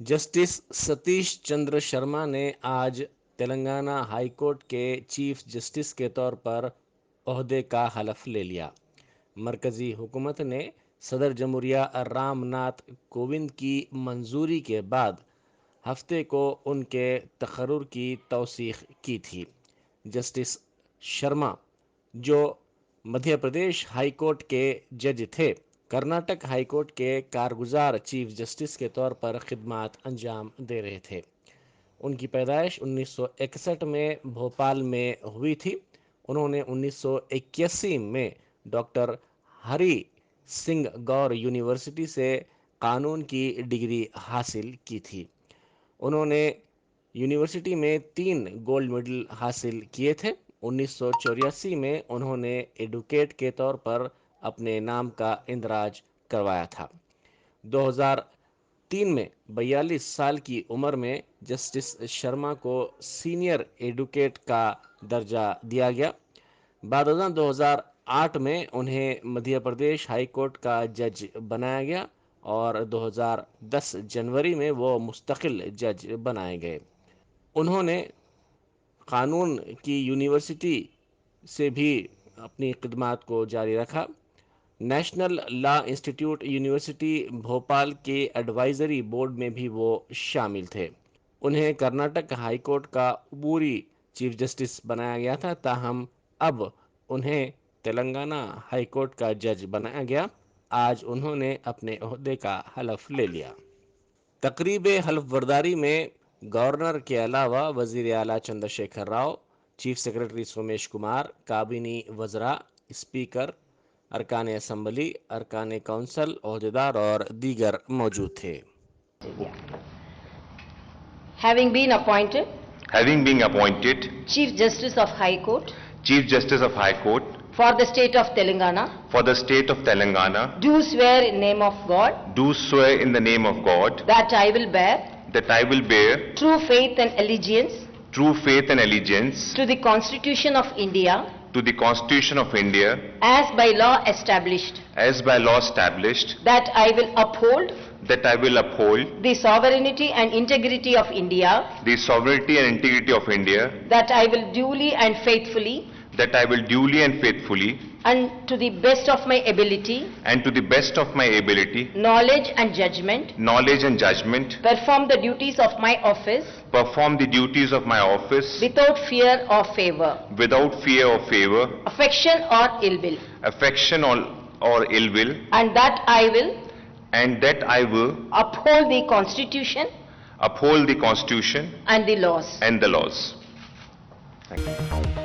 Justice Satish Chandra Sharma ने आज Telangana high court के चीफ जस्टिस के तौर पर ओहदे का हलफ ले लिया। मरकजी हुकूमत ने सदर जमहूरिया रामनाथ कोविंद की मंजूरी के बाद हफ्ते को उनके तकर्रुर की तौसीख की थी। जस्टिस शर्मा, जो मध्य प्रदेश हाई कोर्ट के जज थे, कर्नाटक हाई कोर्ट के कारगुजार चीफ जस्टिस के तौर पर खिदमत अंजाम दे रहे थे। उनकी पैदाइश 1961 में भोपाल में हुई थी। उन्होंने 1981 में डॉक्टर हरि सिंह गौर यूनिवर्सिटी से कानून की डिग्री हासिल की थी। उन्होंने यूनिवर्सिटी में 3 गोल्ड मेडल हासिल किए थे। 1984 में उन्होंने एडवोकेट के तौर पर अपने नाम का इंदराज करवाया था। 2003 में 42 साल की उम्र में जस्टिस शर्मा को सीनियर एडवोकेट का दर्जा दिया गया। बाद 2008 में उन्हें मध्य प्रदेश हाई कोर्ट का जज बनाया गया और 2010 जनवरी में वो मुस्तकिल जज बनाए गए। उन्होंने कानून की यूनिवर्सिटी से भी अपनी खिदमत को जारी रखा। National law institute university Bhopal के एडवाइजरी बोर्ड में भी वो शामिल थे। उन्हें कर्नाटक हाई कोर्ट का अबूरी चीफ जस्टिस बनाया गया था, ताहम अब उन्हें तेलंगाना हाई कोर्ट का जज बनाया गया। आज उन्होंने अपने ओहदे का हलफ ले लिया। तकरीब हलफ बर्दारी में गवर्नर के अलावा वजीर आला चंद्रशेखर राव, चीफ सेक्रेटरी सोमेश कुमार, काबीनी वज़रा, स्पीकर, अरकान असम्बली, अरकान काउंसिल, ओहदेदार और दीगर मौजूद थे। Having been appointed Having been appointed Chief Justice of High Court Chief Justice of High Court for the state of Telangana, for the state of Telangana, do swear in name of God do swear in the name of God that I will bear that I will bear true faith and allegiance true faith and allegiance to the Constitution of India to the Constitution of India as by law established, as by law established, that I will uphold that I will uphold the sovereignty and integrity of India, the sovereignty and integrity of India, that I will duly and faithfully that I will duly and faithfully and to the best of my ability, and to the best of my ability, knowledge and judgment, perform the duties of my office perform the duties of my office without fear or favor, without fear or favor, affection or ill will, affection or ill will, and that I will uphold the Constitution uphold the Constitution and the laws. and the laws. Thank you.